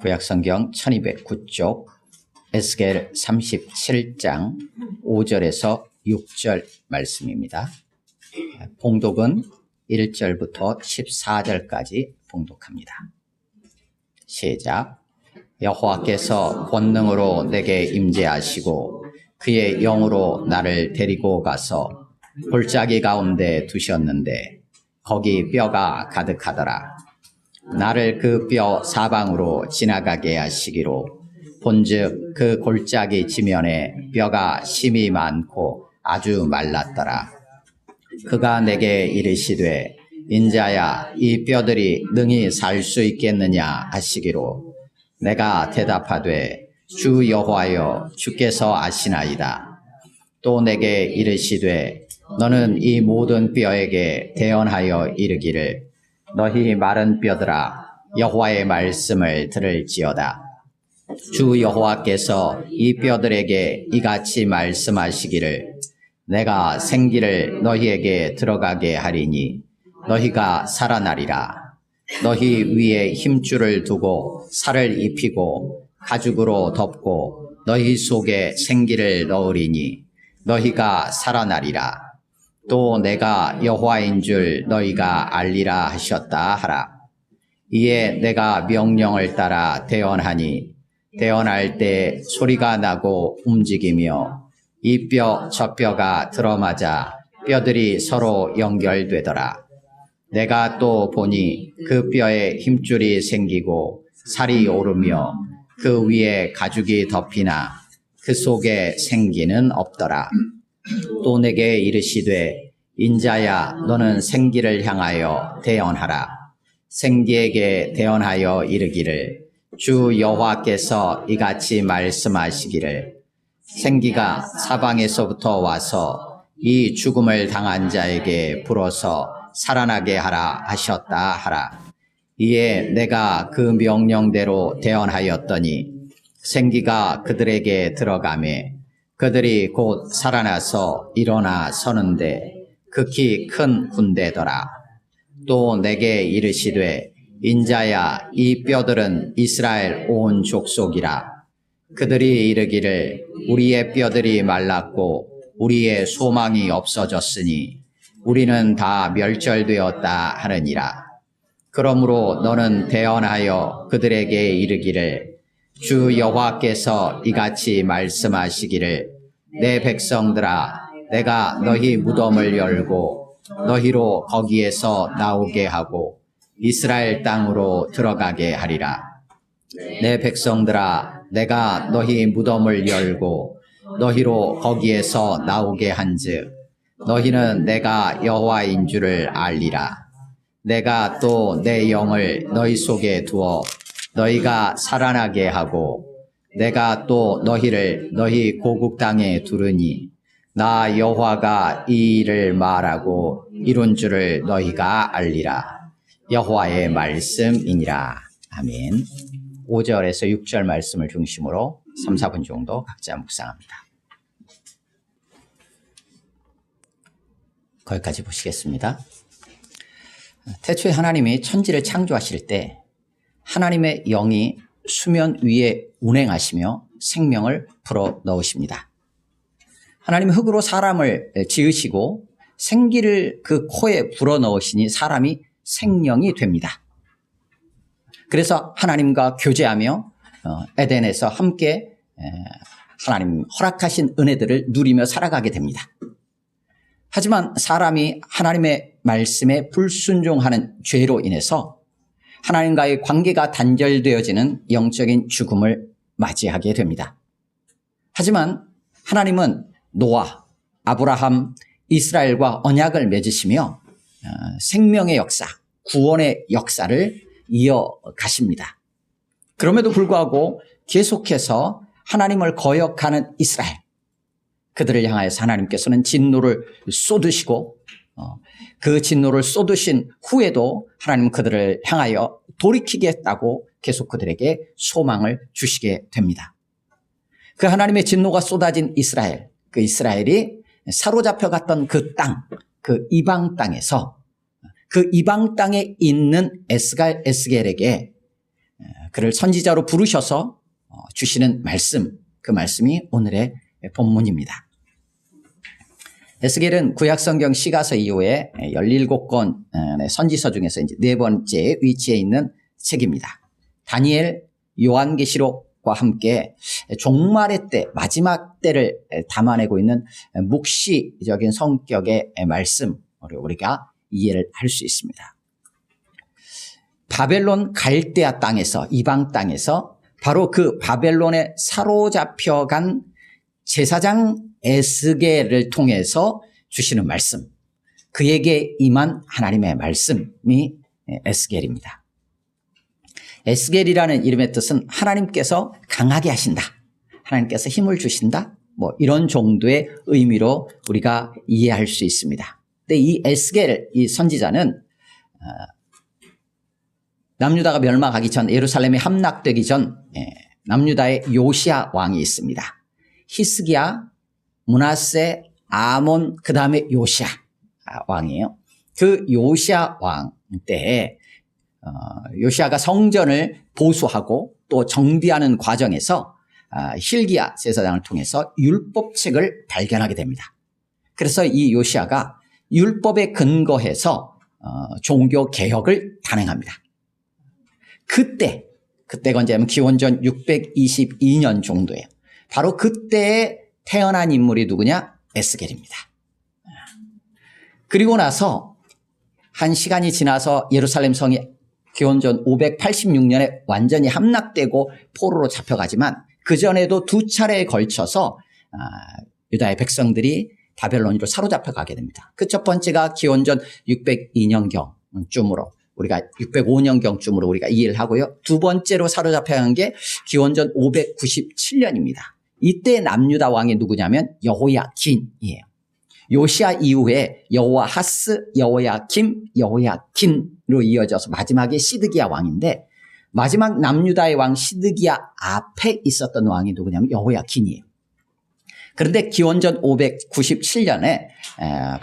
구약성경 1209쪽 에스겔 37장 5절에서 6절 말씀입니다. 봉독은 1절부터 14절까지 봉독합니다. 시작. 여호와께서 권능으로 내게 임재하시고 그의 영으로 나를 데리고 가서 골짜기 가운데 두셨는데 거기 뼈가 가득하더라. 나를 그 뼈 사방으로 지나가게 하시기로 본즉 그 골짜기 지면에 뼈가 심이 많고 아주 말랐더라. 그가 내게 이르시되 인자야 이 뼈들이 능히 살 수 있겠느냐 하시기로 내가 대답하되 주 여호와여 주께서 아시나이다. 또 내게 이르시되 너는 이 모든 뼈에게 대언하여 이르기를 너희 마른 뼈들아 여호와의 말씀을 들을지어다. 주 여호와께서 이 뼈들에게 이같이 말씀하시기를 내가 생기를 너희에게 들어가게 하리니 너희가 살아나리라. 너희 위에 힘줄을 두고 살을 입히고 가죽으로 덮고 너희 속에 생기를 넣으리니 너희가 살아나리라. 또 내가 여호와인 줄 너희가 알리라 하셨다 하라. 이에 내가 명령을 따라 대언하니 대언할 때 소리가 나고 움직이며 이 뼈 저 뼈가 들어맞아 뼈들이 서로 연결되더라. 내가 또 보니 그 뼈에 힘줄이 생기고 살이 오르며 그 위에 가죽이 덮이나 그 속에 생기는 없더라. 또 내게 이르시되 인자야 너는 생기를 향하여 대언하라. 생기에게 대언하여 이르기를 주 여호와께서 이같이 말씀하시기를 생기가 사방에서부터 와서 이 죽음을 당한 자에게 불어서 살아나게 하라 하셨다 하라. 이에 내가 그 명령대로 대언하였더니 생기가 그들에게 들어가매 그들이 곧 살아나서 일어나 서는데 극히 큰 군대더라. 또 내게 이르시되 인자야 이 뼈들은 이스라엘 온 족속이라. 그들이 이르기를 우리의 뼈들이 말랐고 우리의 소망이 없어졌으니 우리는 다 멸절되었다 하느니라. 그러므로 너는 대언하여 그들에게 이르기를 주 여호와께서 이같이 말씀하시기를 내 백성들아 내가 너희 무덤을 열고 너희로 거기에서 나오게 하고 이스라엘 땅으로 들어가게 하리라. 내 백성들아 내가 너희 무덤을 열고 너희로 거기에서 나오게 한즉 너희는 내가 여호와인 줄을 알리라. 내가 또 내 영을 너희 속에 두어 너희가 살아나게 하고 내가 또 너희를 너희 고국 땅에 두르니 나 여호와가 이 일을 말하고 이룬 줄을 너희가 알리라. 여호와의 말씀이니라. 아멘. 5절에서 6절 말씀을 중심으로 3, 4분 정도 각자 묵상합니다. 거기까지 보시겠습니다. 태초에 하나님이 천지를 창조하실 때 하나님의 영이 수면 위에 운행하시며 생명을 불어 넣으십니다. 하나님은 흙으로 사람을 지으시고 생기를 그 코에 불어 넣으시니 사람이 생명이 됩니다. 그래서 하나님과 교제하며 에덴에서 함께 하나님 허락하신 은혜들을 누리며 살아가게 됩니다. 하지만 사람이 하나님의 말씀에 불순종하는 죄로 인해서 하나님과의 관계가 단절되어지는 영적인 죽음을 맞이하게 됩니다. 하지만 하나님은 노아, 아브라함, 이스라엘과 언약을 맺으시며 생명의 역사, 구원의 역사를 이어가십니다. 그럼에도 불구하고 계속해서 하나님을 거역하는 이스라엘, 그들을 향하여서 하나님께서는 진노를 쏟으시고 그 진노를 쏟으신 후에도 하나님은 그들을 향하여 돌이키겠다고 계속 그들에게 소망을 주시게 됩니다. 그 하나님의 진노가 쏟아진 이스라엘, 그 이스라엘이 사로잡혀 갔던 그 땅, 그 이방 땅에서 그 이방 땅에 있는 에스겔에게 그를 선지자로 부르셔서 주시는 말씀, 그 말씀이 오늘의 본문입니다. 에스겔은 구약성경 시가서 이후에 17권의 선지서 중에서 이제 네 번째 위치에 있는 책입니다. 다니엘, 요한계시록과 함께 종말의 때, 마지막 때를 담아내고 있는 묵시적인 성격의 말씀, 우리가 이해를 할 수 있습니다. 바벨론 갈대아 땅에서, 이방 땅에서 바로 그 바벨론에 사로잡혀간 제사장 에스겔을 통해서 주시는 말씀, 그에게 임한 하나님의 말씀이 에스겔입니다. 에스겔이라는 이름의 뜻은 하나님께서 강하게 하신다, 하나님께서 힘을 주신다, 이런 정도의 의미로 우리가 이해할 수 있습니다. 근데 이 에스겔, 이 선지자는 남유다가 멸망하기 전, 예루살렘이 함락되기 전 남유다의 요시야 왕이 있습니다. 히스기야, 므낫세, 아몬, 그 다음에 요시야 왕이에요. 그 요시야 왕 때에 요시야가 성전을 보수하고 또 정비하는 과정에서 hil기야 제사장을 통해서 율법책을 발견하게 됩니다. 그래서 이 요시야가 율법에 근거해서 종교 개혁을 단행합니다. 그때가 언제냐면 기원전 622년 정도예요. 바로 그때에 태어난 인물이 누구냐? 에스겔입니다. 그리고 나서 한 시간이 지나서 예루살렘 성이 기원전 586년에 완전히 함락되고 포로로 잡혀가지만 그전에도 두 차례에 걸쳐서 유다의 백성들이 바벨론으로 사로잡혀가게 됩니다. 그 첫 번째가 기원전 602년경쯤으로 우리가 605년경쯤으로 우리가 이해를 하고요. 두 번째로 사로잡혀간 게 기원전 597년입니다. 이때 남유다 왕이 누구냐면 여호야긴이에요. 요시야 이후에 여호아하스, 여호야김, 여호야긴으로 이어져서 마지막에 시드기야 왕인데, 마지막 남유다의 왕 시드기야 앞에 있었던 왕이 누구냐면 여호야긴이에요. 그런데 기원전 597년에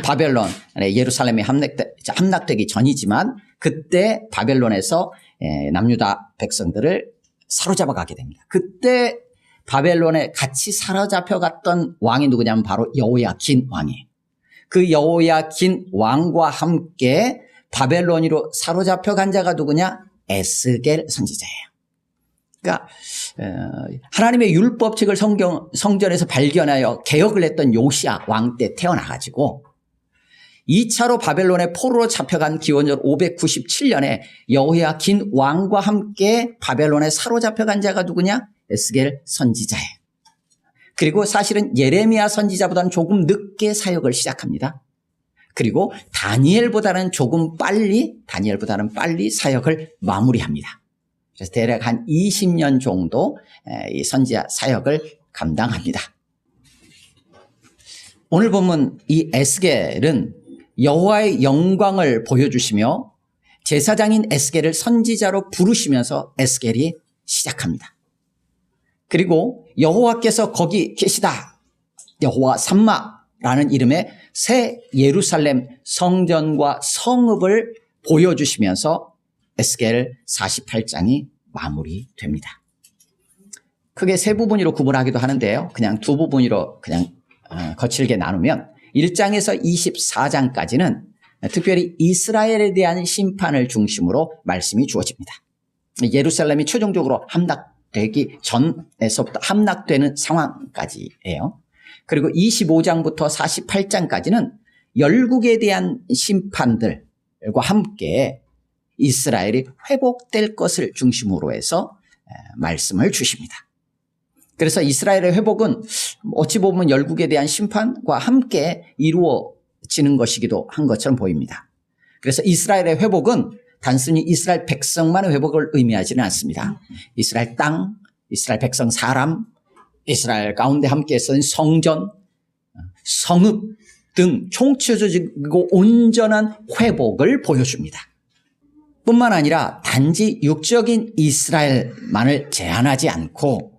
바벨론에 예루살렘이 함락되기 전이지만 그때 바벨론에서 남유다 백성들을 사로잡아 가게 됩니다. 그때 바벨론에 같이 사로잡혀갔던 왕이 누구냐면 바로 여호야긴 왕이에요. 그 여호야긴 왕과 함께 바벨론으로 사로잡혀간 자가 누구냐? 에스겔 선지자예요. 그러니까 하나님의 율법책을 성전에서 발견하여 개혁을 했던 요시야 왕 때 태어나가지고 2차로 바벨론의 포로로 잡혀간 기원전 597년에 여호야긴 왕과 함께 바벨론에 사로잡혀간 자가 누구냐? 에스겔 선지자예요. 그리고 사실은 예레미야 선지자보다는 조금 늦게 사역을 시작합니다. 그리고 다니엘보다는 빨리 사역을 마무리합니다. 그래서 대략 한 20년 정도 이 선지자 사역을 감당합니다. 오늘 보면 이 에스겔은 여호와의 영광을 보여주시며 제사장인 에스겔을 선지자로 부르시면서 에스겔이 시작합니다. 그리고 여호와께서 거기 계시다, 여호와 삼마라는 이름의 새 예루살렘 성전과 성읍을 보여주시면서 에스겔 48장이 마무리됩니다. 크게 세 부분으로 구분하기도 하는데요. 그냥 두 부분으로 거칠게 나누면 1장에서 24장까지는 특별히 이스라엘에 대한 심판을 중심으로 말씀이 주어집니다. 예루살렘이 최종적으로 함락되기 전에서부터 함락되는 상황까지예요. 그리고 25장부터 48장까지는 열국에 대한 심판들과 함께 이스라엘이 회복될 것을 중심으로 해서 말씀을 주십니다. 그래서 이스라엘의 회복은 어찌 보면 열국에 대한 심판과 함께 이루어지는 것이기도 한 것처럼 보입니다. 그래서 이스라엘의 회복은 단순히 이스라엘 백성만의 회복을 의미하지는 않습니다. 이스라엘 땅, 이스라엘 백성 사람, 이스라엘 가운데 함께 쓰는 성전, 성읍 등 총체적이고 온전한 회복을 보여줍니다. 뿐만 아니라 단지 육적인 이스라엘만을 제한하지 않고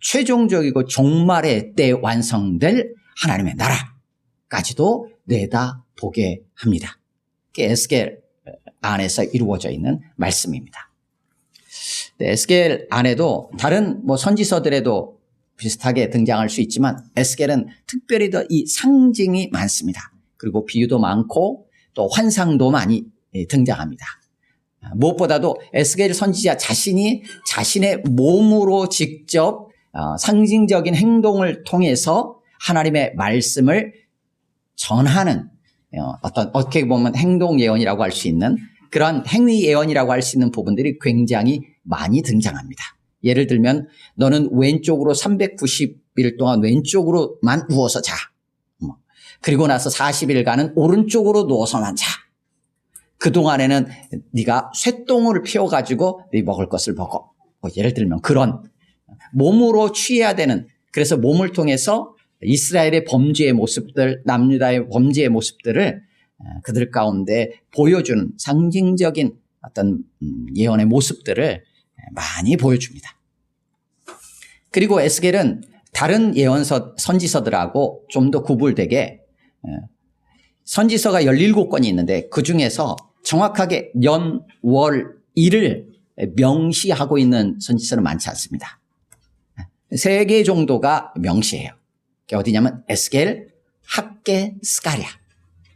최종적이고 종말의 때 완성될 하나님의 나라까지도 내다보게 합니다. 그게 에스겔 안에서 이루어져 있는 말씀입니다. 에스겔 안에도 다른 선지서들에도 비슷하게 등장할 수 있지만 에스겔은 특별히 더 이 상징이 많습니다. 그리고 비유도 많고 또 환상도 많이 등장합니다. 무엇보다도 에스겔 선지자 자신이 자신의 몸으로 직접 상징적인 행동을 통해서 하나님의 말씀을 전하는 어떻게 보면 행동 예언이라고 할 수 있는 그런 행위 예언이라고 할 수 있는 부분들이 굉장히 많이 등장합니다. 예를 들면 너는 왼쪽으로 390일 동안 왼쪽으로만 누워서 자. 그리고 나서 40일간은 오른쪽으로 누워서만 자. 그동안에는 네가 쇠똥을 피워가지고 네 먹을 것을 먹어. 예를 들면 그런 몸으로 취해야 되는, 그래서 몸을 통해서 이스라엘의 범죄의 모습들, 남유다의 범죄의 모습들을 그들 가운데 보여주는 상징적인 어떤 예언의 모습들을 많이 보여줍니다. 그리고 에스겔은 다른 예언서, 선지서들하고 좀 더 구분되게 선지서가 17권이 있는데 그 중에서 정확하게 연, 월, 일을 명시하고 있는 선지서는 많지 않습니다. 3개 정도가 명시해요. 그게 어디냐면 에스겔, 학개, 스가랴.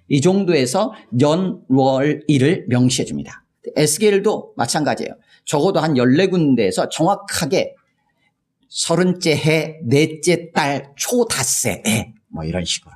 이 정도에서 연, 월, 일을 명시해 줍니다. 에스겔도 마찬가지예요. 적어도 한 14군데에서 정확하게 30째 해, 넷째 달, 초 닷새 해, 이런 식으로.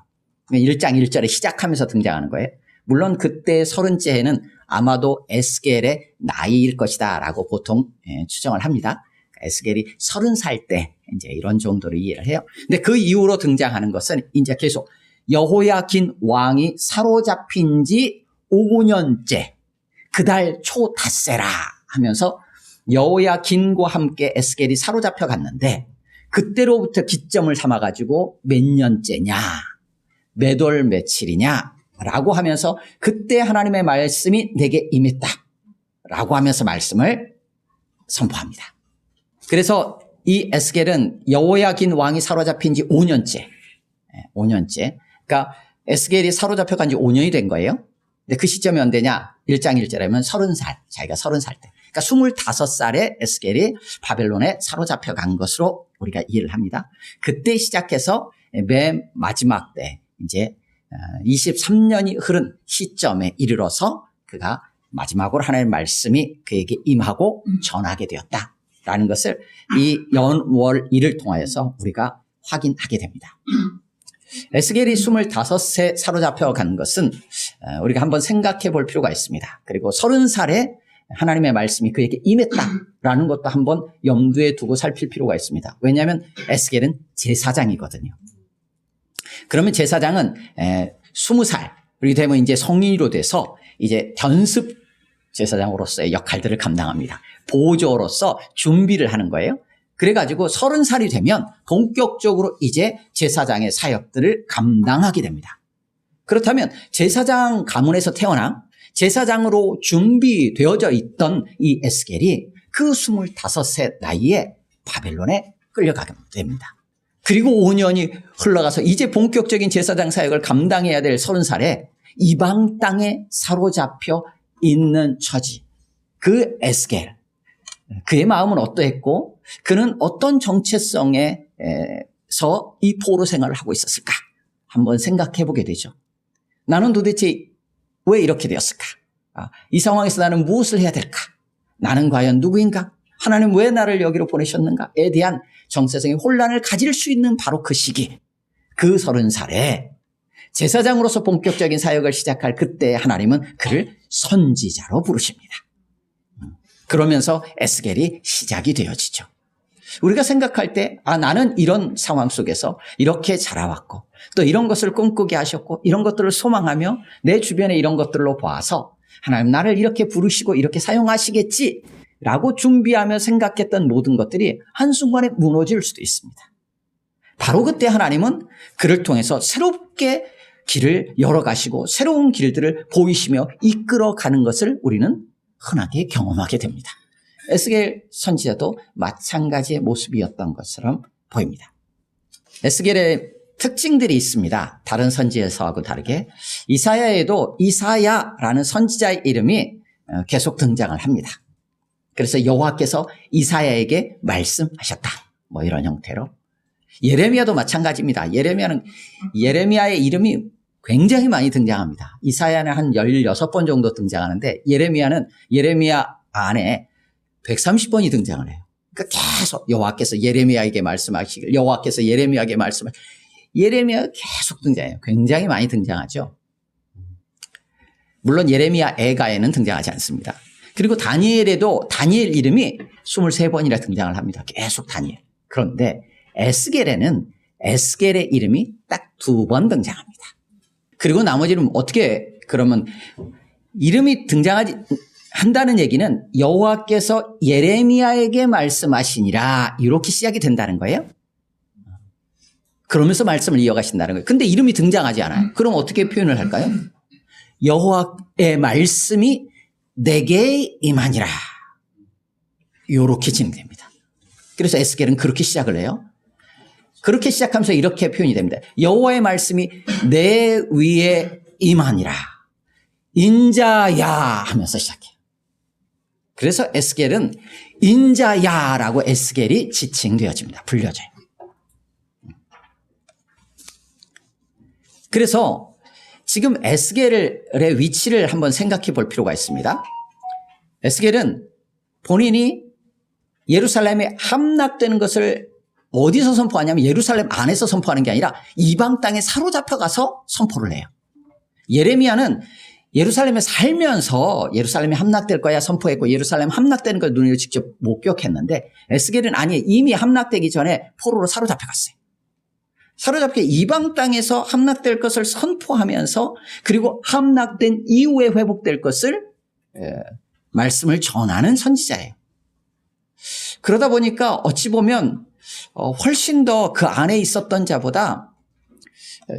1장 1절에 시작하면서 등장하는 거예요. 물론 그때 30째 해는 아마도 에스겔의 나이일 것이다 라고 보통 추정을 합니다. 에스겔이 30살 때 이제 이런 정도로 이해를 해요. 근데 그 이후로 등장하는 것은 이제 계속 여호야긴 왕이 사로잡힌 지 5년째 그달 초 닷새라 하면서 여호야긴과 함께 에스겔이 사로잡혀 갔는데 그때로부터 기점을 삼아가지고 몇 년째냐, 몇 월 며칠이냐 라고 하면서 그때 하나님의 말씀이 내게 임했다 라고 하면서 말씀을 선포합니다. 그래서 이 에스겔은 여호야긴 왕이 사로잡힌 지 5년째. 그러니까 에스겔이 사로잡혀 간 지 5년이 된 거예요. 근데 그 시점이 언제냐? 1장 1절이면 30살. 자기가 30살 때. 그러니까 25살에 에스겔이 바벨론에 사로잡혀 간 것으로 우리가 이해를 합니다. 그때 시작해서 맨 마지막 때 이제 23년이 흐른 시점에 이르러서 그가 마지막으로 하나님의 말씀이 그에게 임하고 전하게 되었다라는 것을 이 연월 일을 통하여서 우리가 확인하게 됩니다. 에스겔이 25세 사로잡혀 간 것은 우리가 한번 생각해 볼 필요가 있습니다. 그리고 30살에 하나님의 말씀이 그에게 임했다라는 것도 한번 염두에 두고 살필 필요가 있습니다. 왜냐하면 에스겔은 제사장이거든요. 그러면 제사장은 20살 그렇게 되면 이제 성인으로 돼서 이제 견습 제사장으로서의 역할들을 감당합니다. 보조로서 준비를 하는 거예요. 그래가지고 30살이 되면 본격적으로 이제 제사장의 사역들을 감당하게 됩니다. 그렇다면 제사장 가문에서 태어나 제사장으로 준비되어져 있던 이 에스겔이 그 25세 나이에 바벨론에 끌려가게 됩니다. 그리고 5년이 흘러가서 이제 본격적인 제사장 사역을 감당해야 될 30살에 이방 땅에 사로잡혀 있는 처지. 그 에스겔. 그의 마음은 어떠했고 그는 어떤 정체성에서 이 포로 생활을 하고 있었을까? 한번 생각해 보게 되죠. 나는 도대체 왜 이렇게 되었을까? 이 상황에서 나는 무엇을 해야 될까? 나는 과연 누구인가? 하나님 왜 나를 여기로 보내셨는가에 대한 정체성의 혼란을 가질 수 있는 바로 그 시기, 그 30살에 제사장으로서 본격적인 사역을 시작할 그때 하나님은 그를 선지자로 부르십니다. 그러면서 에스겔이 시작이 되어지죠. 우리가 생각할 때 나는 이런 상황 속에서 이렇게 자라왔고 또 이런 것을 꿈꾸게 하셨고 이런 것들을 소망하며 내 주변에 이런 것들로 봐서 하나님 나를 이렇게 부르시고 이렇게 사용하시겠지 라고 준비하며 생각했던 모든 것들이 한순간에 무너질 수도 있습니다. 바로 그때 하나님은 그를 통해서 새롭게 길을 열어가시고 새로운 길들을 보이시며 이끌어가는 것을 우리는 흔하게 경험하게 됩니다. 에스겔 선지자도 마찬가지의 모습이었던 것처럼 보입니다. 에스겔의 특징들이 있습니다. 다른 선지자서하고 다르게 이사야에도 이사야라는 선지자의 이름이 계속 등장을 합니다. 그래서 여호와께서 이사야에게 말씀하셨다. 뭐 이런 형태로. 예레미야도 마찬가지입니다. 예레미야의 이름이 굉장히 많이 등장합니다. 이사야는 한 16번 정도 등장하는데 예레미야 안에 130번이 등장을 해요. 그러니까 계속 여호와께서 예레미야에게 말씀하시길, 여호와께서 예레미야에게 말씀하시길, 예레미야가 계속 등장해요. 굉장히 많이 등장하죠. 물론 예레미야 애가에는 등장하지 않습니다. 그리고 다니엘에도 다니엘 이름이 23번이나 등장을 합니다. 계속 다니엘. 그런데 에스겔에는 에스겔의 이름이 딱 2번 등장합니다. 그리고 나머지는 어떻게 그러면 이름이 한다는 얘기는 여호와께서 예레미야에게 말씀하시니라 이렇게 시작이 된다는 거예요. 그러면서 말씀을 이어가신다는 거예요. 근데 이름이 등장하지 않아요. 그럼 어떻게 표현을 할까요? 여호와의 말씀이 내게 임하니라. 이렇게 진행됩니다. 그래서 에스겔은 그렇게 시작을 해요. 그렇게 시작하면서 이렇게 표현이 됩니다. 여호와의 말씀이 내 위에 임하니라. 인자야 하면서 시작해요. 그래서 에스겔은 인자야라고 에스겔이 지칭되어집니다. 불려져요. 그래서 지금 에스겔의 위치를 한번 생각해 볼 필요가 있습니다. 에스겔은 본인이 예루살렘에 함락되는 것을 어디서 선포하냐면 예루살렘 안에서 선포하는 게 아니라 이방 땅에 사로잡혀 가서 선포를 해요. 예레미야는 예루살렘에 살면서 예루살렘에 함락될 거야 선포했고 예루살렘 함락되는 걸 눈으로 직접 목격했는데 에스겔은 아니 이미 함락되기 전에 포로로 사로잡혀 갔어요. 사로잡혀 이방 땅에서 함락될 것을 선포하면서 그리고 함락된 이후에 회복될 것을 말씀을 전하는 선지자예요. 그러다 보니까 어찌 보면 훨씬 더 그 안에 있었던 자보다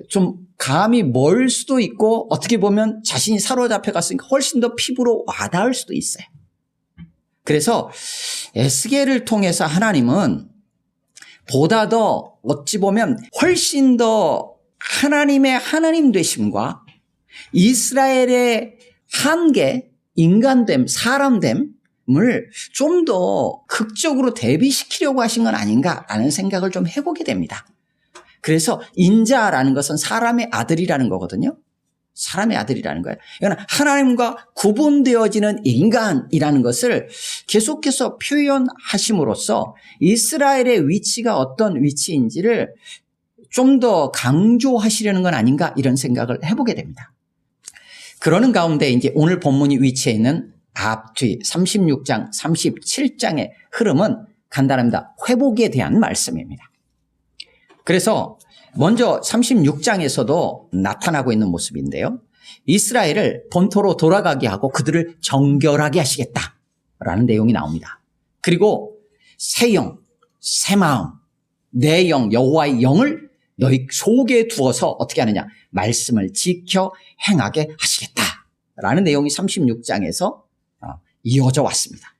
좀 감이 멀 수도 있고 어떻게 보면 자신이 사로잡혀 갔으니까 훨씬 더 피부로 와닿을 수도 있어요. 그래서 에스겔을 통해서 하나님은 보다 더 어찌 보면 훨씬 더 하나님의 하나님 되심과 이스라엘의 한계, 인간됨, 사람됨을 좀 더 극적으로 대비시키려고 하신 건 아닌가라는 생각을 좀 해보게 됩니다. 그래서 인자라는 것은 사람의 아들이라는 거거든요. 사람의 아들이라는 거예요. 이건 하나님과 구분되어지는 인간이라는 것을 계속해서 표현하심으로써 이스라엘의 위치가 어떤 위치인지를 좀 더 강조하시려는 건 아닌가 이런 생각을 해보게 됩니다. 그러는 가운데 이제 오늘 본문이 위치해 있는 앞뒤 36장, 37장의 흐름은 간단합니다. 회복에 대한 말씀입니다. 그래서 먼저 36장에서도 나타나고 있는 모습인데요. 이스라엘을 본토로 돌아가게 하고 그들을 정결하게 하시겠다라는 내용이 나옵니다. 그리고 새 영, 새 마음, 내 영, 여호와의 영을 너희 속에 두어서 어떻게 하느냐? 말씀을 지켜 행하게 하시겠다라는 내용이 36장에서 이어져 왔습니다.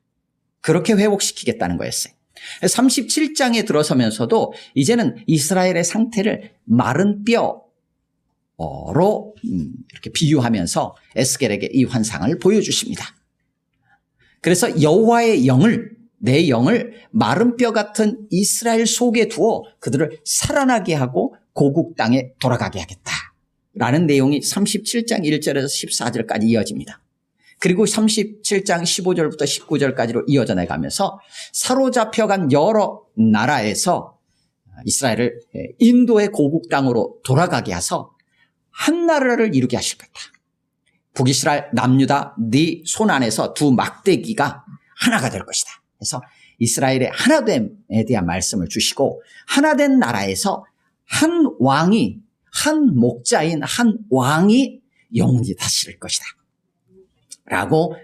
그렇게 회복시키겠다는 거였어요. 37장에 들어서면서도 이제는 이스라엘의 상태를 마른 뼈로 이렇게 비유하면서 에스겔에게 이 환상을 보여주십니다. 그래서 여호와의 영을 내 영을 마른 뼈 같은 이스라엘 속에 두어 그들을 살아나게 하고 고국 땅에 돌아가게 하겠다라는 내용이 37장 1절에서 14절까지 이어집니다. 그리고 37장 15절부터 19절까지로 이어져 나가면서 사로잡혀간 여러 나라에서 이스라엘을 인도의 고국 땅으로 돌아가게 해서 한 나라를 이루게 하실 거다. 북이스라엘 남유다 네 손 안에서 두 막대기가 하나가 될 것이다. 그래서 이스라엘의 하나됨에 대한 말씀을 주시고 하나된 나라에서 한 왕이 한 목자인 한 왕이 영원히 다스릴 것이다. 라고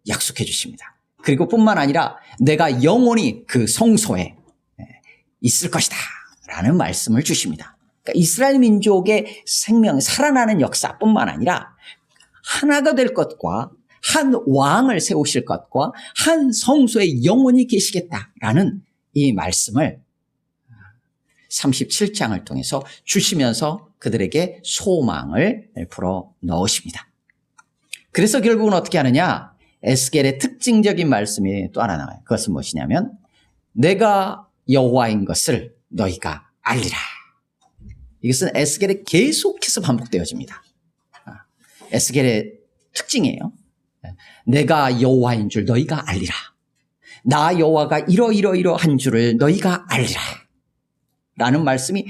약속해 주십니다. 그리고 뿐만 아니라 내가 영원히 그 성소에 있을 것이다 라는 말씀을 주십니다. 그러니까 이스라엘 민족의 생명, 살아나는 역사뿐만 아니라 하나가 될 것과 한 왕을 세우실 것과 한 성소에 영원히 계시겠다라는 이 말씀을 37장을 통해서 주시면서 그들에게 소망을 불어 넣으십니다. 그래서 결국은 어떻게 하느냐? 에스겔의 특징적인 말씀이 또 하나 나와요. 그것은 무엇이냐면 내가 여호와인 것을 너희가 알리라. 이것은 에스겔에 계속해서 반복되어집니다. 에스겔의 특징이에요. 내가 여호와인 줄 너희가 알리라. 나 여호와가 이러한 줄을 너희가 알리라. 라는 말씀이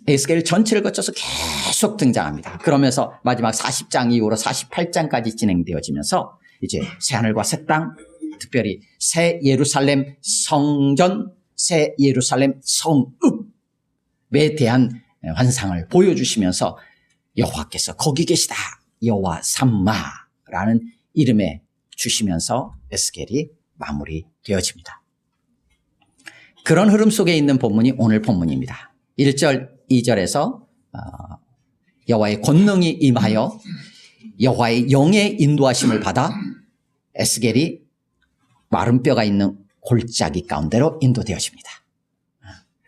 에스겔 전체를 거쳐서 계속 등장합니다. 그러면서 마지막 40장 이후로 48장까지 진행되어지면서 이제 새하늘과 새 땅, 특별히 새 예루살렘 성전, 새 예루살렘 성읍에 대한 환상을 보여주시면서 여호와께서 거기 계시다. 여호와 삼마라는 이름에 주시면서 에스겔이 마무리되어집니다. 그런 흐름 속에 있는 본문이 오늘 본문입니다. 1절, 2절에서 여호와의 권능이 임하여 여호와의 영의 인도하심을 받아 에스겔이 마른 뼈가 있는 골짜기 가운데로 인도되어집니다.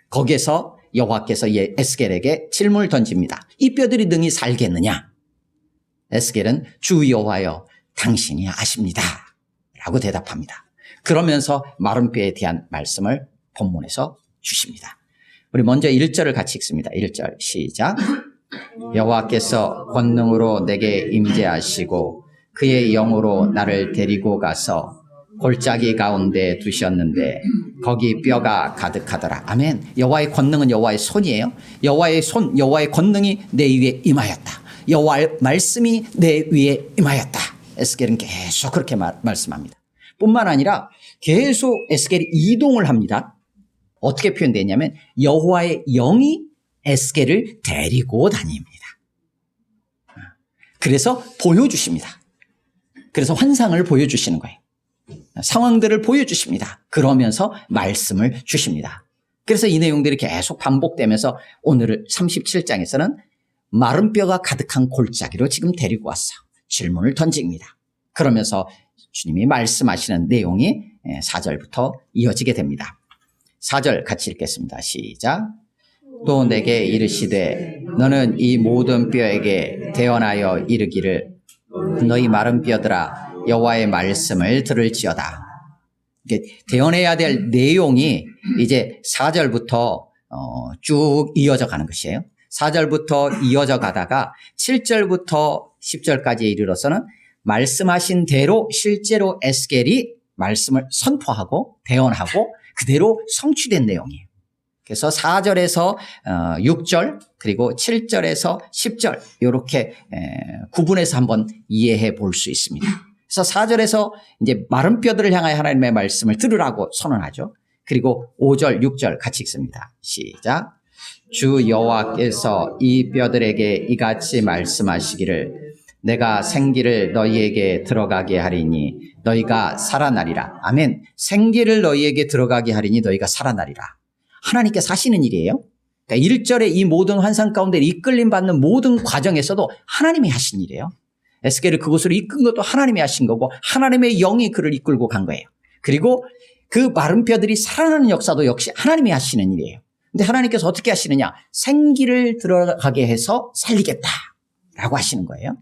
거기에서 여호와께서 에스겔에게 질문을 던집니다. 이 뼈들이 능히 살겠느냐? 에스겔은 주 여호와여 당신이 아십니다. 라고 대답합니다. 그러면서 마른 뼈에 대한 말씀을 본문에서 주십니다. 우리 먼저 1절을 같이 읽습니다. 1절 시작. 여호와께서 권능으로 내게 임재하시고 그의 영으로 나를 데리고 가서 골짜기 가운데 두셨는데 거기 뼈가 가득하더라. 아멘. 여호와의 권능은 여호와의 손이에요. 여호와의 손, 여호와의 권능이 내 위에 임하였다. 여호와의 말씀이 내 위에 임하였다. 에스겔은 계속 그렇게 말씀합니다. 뿐만 아니라 계속 에스겔이 이동을 합니다. 어떻게 표현되냐면 여호와의 영이 에스겔을 데리고 다닙니다. 그래서 보여주십니다. 그래서 환상을 보여주시는 거예요. 상황들을 보여주십니다. 그러면서 말씀을 주십니다. 그래서 이 내용들이 계속 반복되면서 오늘 37장에서는 마른 뼈가 가득한 골짜기로 지금 데리고 왔어. 질문을 던집니다. 그러면서 주님이 말씀하시는 내용이 4절부터 이어지게 됩니다. 4절 같이 읽겠습니다. 시작. 또 내게 이르시되 너는 이 모든 뼈에게 대언하여 이르기를 너희 마른 뼈들아 여호와의 말씀을 들을지어다. 대언해야 될 내용이 이제 4절부터 쭉 이어져 가는 것이에요. 4절부터 이어져 가다가 7절부터 10절까지에 이르러서는 말씀하신 대로 실제로 에스겔이 말씀을 선포하고 대언하고 그대로 성취된 내용이에요. 그래서 4절에서 6절 그리고 7절에서 10절 이렇게 구분해서 한번 이해해 볼 수 있습니다. 그래서 4절에서 이제 마른 뼈들을 향하여 하나님의 말씀을 들으라고 선언하죠. 그리고 5절, 6절 같이 읽습니다. 시작. 주 여호와께서 이 뼈들에게 이같이 말씀하시기를 내가 생기를 너희에게 들어가게 하리니 너희가 살아나리라. 아멘. 생기를 너희에게 들어가게 하리니 너희가 살아나리라. 하나님께서 하시는 일이에요. 그러니까 1절에 이 모든 환상 가운데 이끌림 받는 모든 과정에서도 하나님이 하신 일이에요. 에스겔을 그곳으로 이끈 것도 하나님이 하신 거고 하나님의 영이 그를 이끌고 간 거예요. 그리고 그 마른 뼈들이 살아나는 역사도 역시 하나님이 하시는 일이에요. 근데 하나님께서 어떻게 하시느냐? 생기를 들어가게 해서 살리겠다라고 하시는 거예요.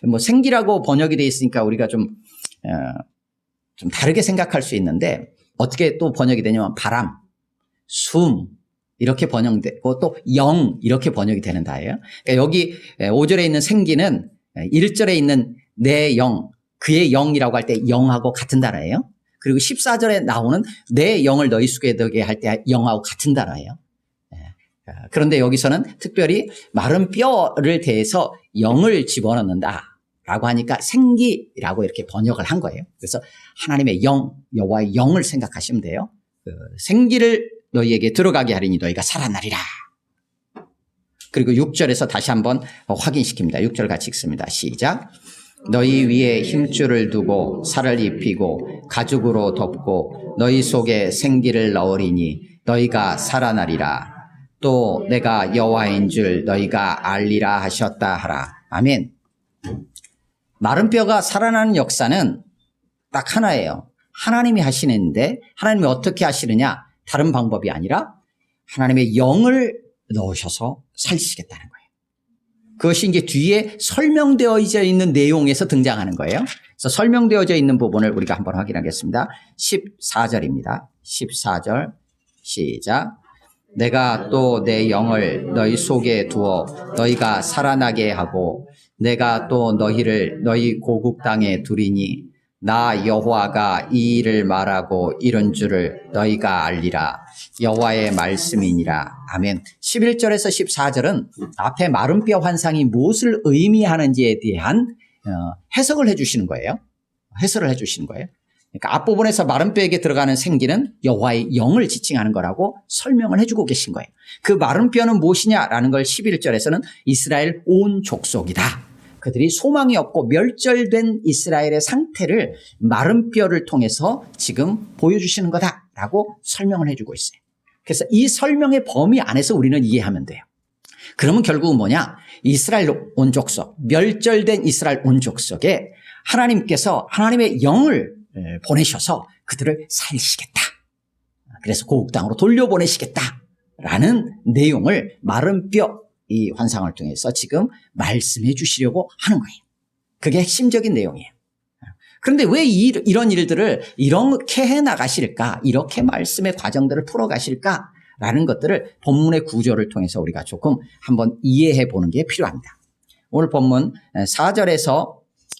뭐 생기라고 번역이 되어 있으니까 우리가 좀 다르게 생각할 수 있는데 어떻게 또 번역이 되냐면 바람, 숨 이렇게 번역되고 또 영 이렇게 번역이 되는 다예요. 그러니까 여기 5절에 있는 생기는 1절에 있는 내 영, 그의 영이라고 할 때 영하고 같은 단어예요. 그리고 14절에 나오는 내 영을 너희 속에 두게 할 때 영하고 같은 단어예요. 그런데 여기서는 특별히 마른 뼈를 대해서 영을 집어넣는다라고 하니까 생기라고 이렇게 번역을 한 거예요. 그래서 하나님의 영, 여호와의 영을 생각하시면 돼요. 생기를 너희에게 들어가게 하리니 너희가 살아나리라. 그리고 6절에서 다시 한번 확인시킵니다. 6절 같이 읽습니다. 시작. 너희 위에 힘줄을 두고 살을 입히고 가죽으로 덮고 너희 속에 생기를 넣으리니 너희가 살아나리라. 또 내가 여호와인 줄 너희가 알리라 하셨다 하라. 아멘. 마른 뼈가 살아나는 역사는 딱 하나예요. 하나님이 하시는데 하나님이 어떻게 하시느냐? 다른 방법이 아니라 하나님의 영을 넣으셔서 살리시겠다는 거예요. 그것이 이제 뒤에 설명되어져 있는 내용에서 등장하는 거예요. 그래서 설명되어져 있는 부분을 우리가 한번 확인하겠습니다. 14절입니다. 14절 시작. 내가 또 내 영을 너희 속에 두어 너희가 살아나게 하고 내가 또 너희를 너희 고국 땅에 두리니 나 여호와가 이 일을 말하고 이런 줄을 너희가 알리라. 여호와의 말씀이니라. 아멘. 11절에서 14절은 앞에 마른 뼈 환상이 무엇을 의미하는지에 대한 해석을 해주시는 거예요. 해설을 해주시는 거예요. 그러니까 앞부분에서 마른 뼈에게 들어가는 생기는 여호와의 영을 지칭하는 거라고 설명을 해주고 계신 거예요. 그 마른 뼈는 무엇이냐라는 걸 11절에서는 이스라엘 온 족속이다. 그들이 소망이 없고 멸절된 이스라엘의 상태를 마른 뼈를 통해서 지금 보여주시는 거다라고 설명을 해주고 있어요. 그래서 이 설명의 범위 안에서 우리는 이해하면 돼요. 그러면 결국은 뭐냐? 이스라엘 온 족속, 멸절된 이스라엘 온 족속에 하나님께서 하나님의 영을 보내셔서 그들을 살리시겠다. 그래서 고국 땅으로 돌려보내시겠다라는 내용을 마른 뼈 이 환상을 통해서 지금 말씀해 주시려고 하는 거예요. 그게 핵심적인 내용이에요. 그런데 왜 이런 일들을 이렇게 해나가실까? 이렇게 말씀의 과정들을 풀어가실까라는 것들을 본문의 구조를 통해서 우리가 조금 한번 이해해 보는 게 필요합니다. 오늘 본문 4절에서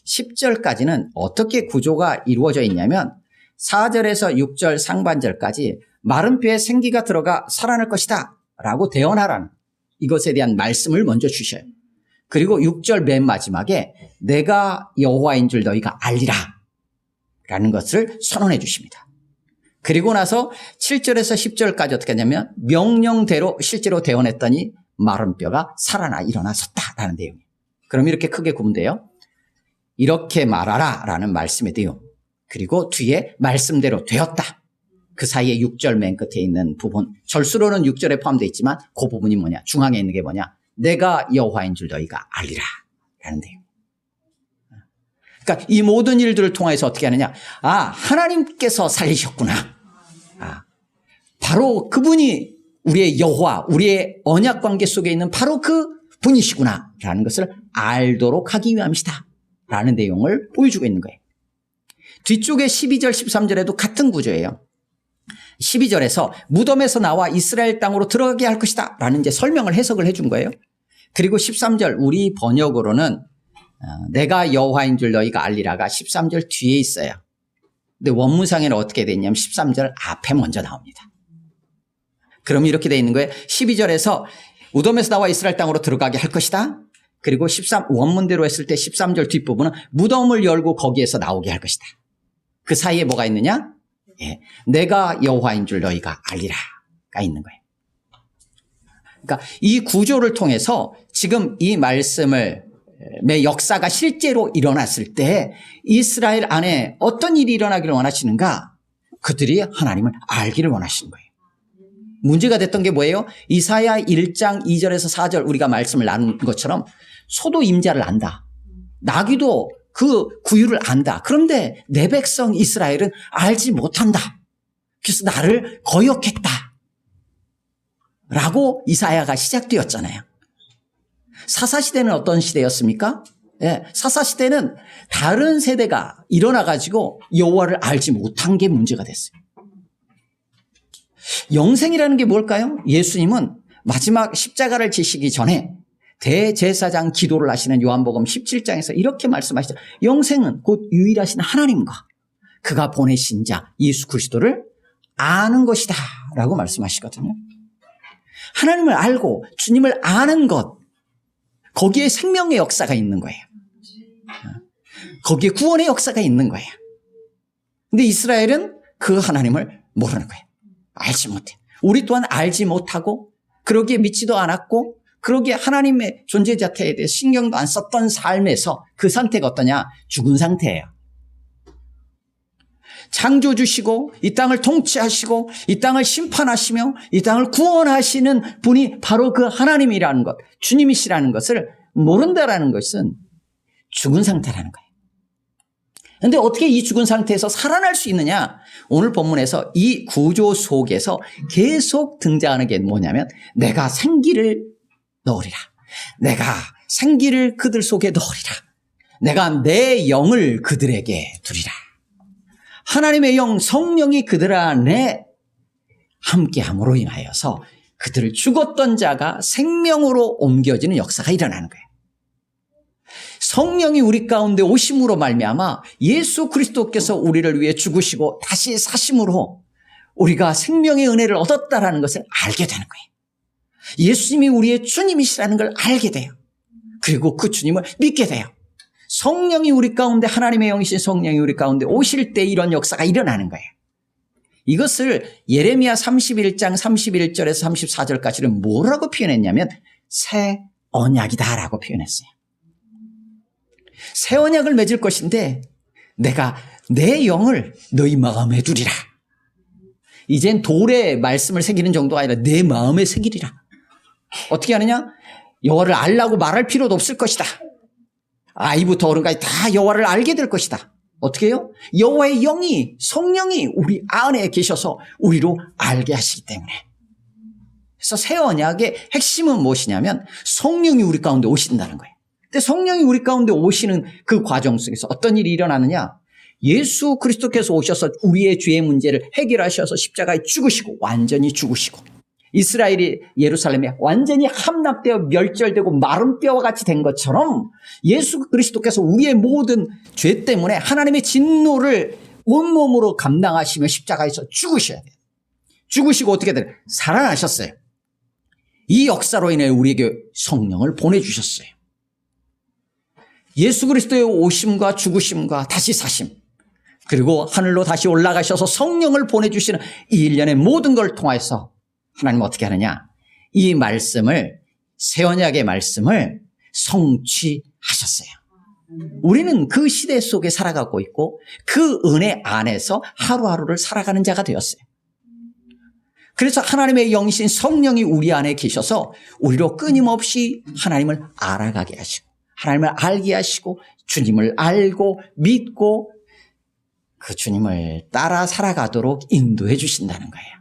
10절까지는 어떻게 구조가 이루어져 있냐면 4절에서 6절 상반절까지 마른 뼈에 생기가 들어가 살아날 것이다 라고 대언하라는 이것에 대한 말씀을 먼저 주셔요. 그리고 6절 맨 마지막에 내가 여호와인 줄 너희가 알리라 라는 것을 선언해 주십니다. 그리고 나서 7절에서 10절까지 어떻게 하냐면 명령대로 실제로 대언했더니 마른 뼈가 살아나 일어났었다라는 내용이에요. 그럼 이렇게 크게 구분돼요. 이렇게 말하라 라는 말씀의 내용, 그리고 뒤에 말씀대로 되었다. 그 사이에 6절 맨 끝에 있는 부분, 절수로는 6절에 포함되어 있지만 그 부분이 뭐냐? 중앙에 있는 게 뭐냐? 내가 여호와인 줄 너희가 알리라 라는 내용. 그러니까 이 모든 일들을 통해서 어떻게 하느냐? 하나님께서 살리셨구나. 바로 그분이 우리의 여호와, 우리의 언약 관계 속에 있는 바로 그 분이시구나 라는 것을 알도록 하기 위함이시다 라는 내용을 보여주고 있는 거예요. 뒤쪽에 12절, 13절에도 같은 구조예요. 12절에서 무덤에서 나와 이스라엘 땅으로 들어가게 할 것이다 라는 이제 설명을 해석을 해준 거예요. 그리고 13절 우리 번역으로는 내가 여호와인 줄 너희가 알리라가 13절 뒤에 있어요. 근데 원문상에는 어떻게 돼 있냐면 13절 앞에 먼저 나옵니다. 그럼 이렇게 돼 있는 거예요. 12절에서 무덤에서 나와 이스라엘 땅으로 들어가게 할 것이다. 그리고 원문대로 했을 때 13절 뒷부분은 무덤을 열고 거기에서 나오게 할 것이다. 그 사이에 뭐가 있느냐? 내가 여호와인 줄 너희가 알리라가 있는 거예요. 그러니까 이 구조를 통해서 지금 이 말씀의 역사가 실제로 일어났을 때 이스라엘 안에 어떤 일이 일어나기를 원하시는가? 그들이 하나님을 알기를 원하시는 거예요. 문제가 됐던 게 뭐예요? 이사야 1장 2절에서 4절 우리가 말씀을 나눈 것처럼 소도 임자를 안다. 나귀도 그 구유를 안다. 그런데 내 백성 이스라엘은 알지 못한다. 그래서 나를 거역했다. 라고 이사야가 시작되었잖아요. 사사시대는 어떤 시대였습니까? 사사시대는 다른 세대가 일어나가지고 여호와를 알지 못한 게 문제가 됐어요. 영생이라는 게 뭘까요? 예수님은 마지막 십자가를 지시기 전에 대제사장 기도를 하시는 요한복음 17장에서 이렇게 말씀하시죠. 영생은 곧 유일하신 하나님과 그가 보내신 자 예수 그리스도를 아는 것이다 라고 말씀하시거든요. 하나님을 알고 주님을 아는 것, 거기에 생명의 역사가 있는 거예요. 거기에 구원의 역사가 있는 거예요. 근데 이스라엘은 그 하나님을 모르는 거예요. 알지 못해. 우리 또한 알지 못하고 그러기에 믿지도 않았고 그러기에 하나님의 존재 자체에 대해 신경도 안 썼던 삶에서 그 상태가 어떠냐? 죽은 상태예요. 창조주시고 이 땅을 통치하시고 이 땅을 심판하시며 이 땅을 구원하시는 분이 바로 그 하나님이라는 것, 주님이시라는 것을 모른다라는 것은 죽은 상태라는 거예요. 그런데 어떻게 이 죽은 상태에서 살아날 수 있느냐? 오늘 본문에서 이 구조 속에서 계속 등장하는 게 뭐냐면 내가 생기를 넣으리라. 내가 생기를 그들 속에 넣으리라. 내가 내 영을 그들에게 두리라. 하나님의 영, 성령이 그들 안에 함께함으로 인하여서 그들을 죽었던 자가 생명으로 옮겨지는 역사가 일어나는 거예요. 성령이 우리 가운데 오심으로 말미암아 예수 그리스도께서 우리를 위해 죽으시고 다시 사심으로 우리가 생명의 은혜를 얻었다라는 것을 알게 되는 거예요. 예수님이 우리의 주님이시라는 걸 알게 돼요. 그리고 그 주님을 믿게 돼요. 성령이 우리 가운데, 하나님의 영이신 성령이 우리 가운데 오실 때 이런 역사가 일어나는 거예요. 이것을 예레미야 31장 31절에서 34절까지는 뭐라고 표현했냐면 새 언약이다라고 표현했어요. 새 언약을 맺을 것인데 내가 내 영을 너희 마음에 두리라. 이젠 돌에 말씀을 새기는 정도가 아니라 내 마음에 새기리라. 어떻게 하느냐? 여호와를 알라고 말할 필요도 없을 것이다. 아이부터 어른까지 다 여호와를 알게 될 것이다. 어떻게 해요? 여호와의 영이, 성령이 우리 안에 계셔서 우리로 알게 하시기 때문에. 그래서 새 언약의 핵심은 무엇이냐면 성령이 우리 가운데 오신다는 거예요. 근데 성령이 우리 가운데 오시는 그 과정 속에서 어떤 일이 일어나느냐? 예수 그리스도께서 오셔서 우리의 죄의 문제를 해결하셔서 십자가에 죽으시고, 완전히 죽으시고, 이스라엘이 예루살렘에 완전히 함락되어 멸절되고 마른 뼈와 같이 된 것처럼 예수 그리스도께서 우리의 모든 죄 때문에 하나님의 진노를 온몸으로 감당하시며 십자가에서 죽으셔야 돼요. 죽으시고 어떻게 돼요? 살아나셨어요. 이 역사로 인해 우리에게 성령을 보내주셨어요. 예수 그리스도의 오심과 죽으심과 다시 사심, 그리고 하늘로 다시 올라가셔서 성령을 보내주시는 이 일련의 모든 걸 통해서 하나님은 어떻게 하느냐? 이 말씀을, 새 언약의 말씀을 성취하셨어요. 우리는 그 시대 속에 살아가고 있고 그 은혜 안에서 하루하루를 살아가는 자가 되었어요. 그래서 하나님의 영이신 성령이 우리 안에 계셔서 우리로 끊임없이 하나님을 알아가게 하시고, 하나님을 알게 하시고, 주님을 알고 믿고 그 주님을 따라 살아가도록 인도해 주신다는 거예요.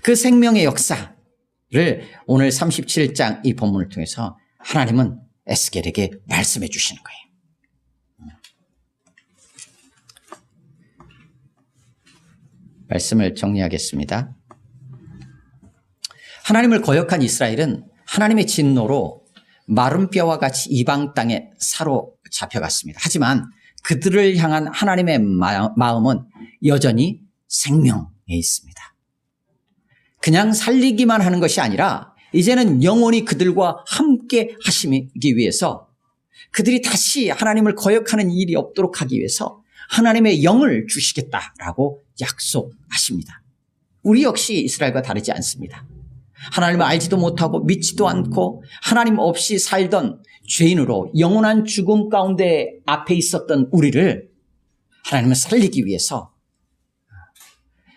그 생명의 역사를 오늘 37장 이 본문을 통해서 하나님은 에스겔에게 말씀해 주시는 거예요. 말씀을 정리하겠습니다. 하나님을 거역한 이스라엘은 하나님의 진노로 마른 뼈와 같이 이방 땅에 사로잡혀갔습니다. 하지만 그들을 향한 하나님의 마음은 여전히 생명에 있습니다. 그냥 살리기만 하는 것이 아니라 이제는 영원히 그들과 함께 하시기 위해서, 그들이 다시 하나님을 거역하는 일이 없도록 하기 위해서 하나님의 영을 주시겠다라고 약속하십니다. 우리 역시 이스라엘과 다르지 않습니다. 하나님을 알지도 못하고 믿지도 않고 하나님 없이 살던 죄인으로 영원한 죽음 가운데 앞에 있었던 우리를 하나님은 살리기 위해서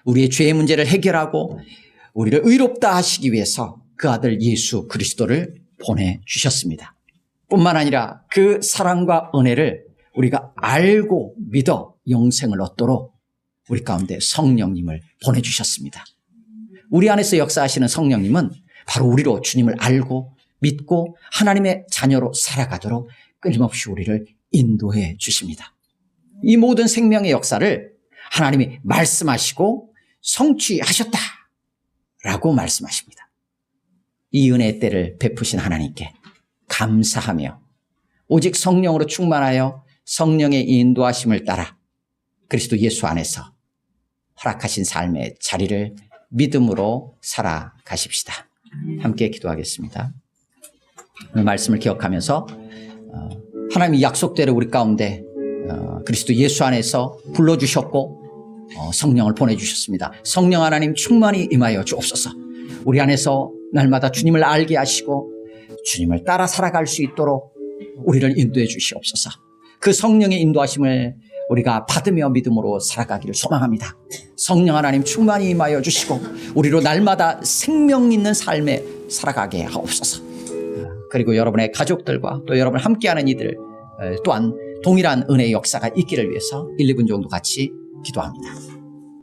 우리의 죄의 문제를 해결하고 우리를 의롭다 하시기 위해서 그 아들 예수 그리스도를 보내주셨습니다. 뿐만 아니라 그 사랑과 은혜를 우리가 알고 믿어 영생을 얻도록 우리 가운데 성령님을 보내주셨습니다. 우리 안에서 역사하시는 성령님은 바로 우리로 주님을 알고 믿고 하나님의 자녀로 살아가도록 끊임없이 우리를 인도해 주십니다. 이 모든 생명의 역사를 하나님이 말씀하시고 성취하셨다라고 말씀하십니다. 이 은혜의 때를 베푸신 하나님께 감사하며 오직 성령으로 충만하여 성령의 인도하심을 따라 그리스도 예수 안에서 허락하신 삶의 자리를 믿음으로 살아가십시다. 함께 기도하겠습니다. 오늘 말씀을 기억하면서 하나님이 약속대로 우리 가운데 그리스도 예수 안에서 불러주셨고 성령을 보내주셨습니다. 성령 하나님 충만히 임하여 주옵소서. 우리 안에서 날마다 주님을 알게 하시고 주님을 따라 살아갈 수 있도록 우리를 인도해 주시옵소서. 그 성령의 인도하심을 우리가 받으며 믿음으로 살아가기를 소망합니다. 성령 하나님 충만히 임하여 주시고 우리로 날마다 생명 있는 삶에 살아가게 하옵소서. 그리고 여러분의 가족들과 또 여러분 함께하는 이들 또한 동일한 은혜의 역사가 있기를 위해서 1, 2분 정도 같이 기도합니다.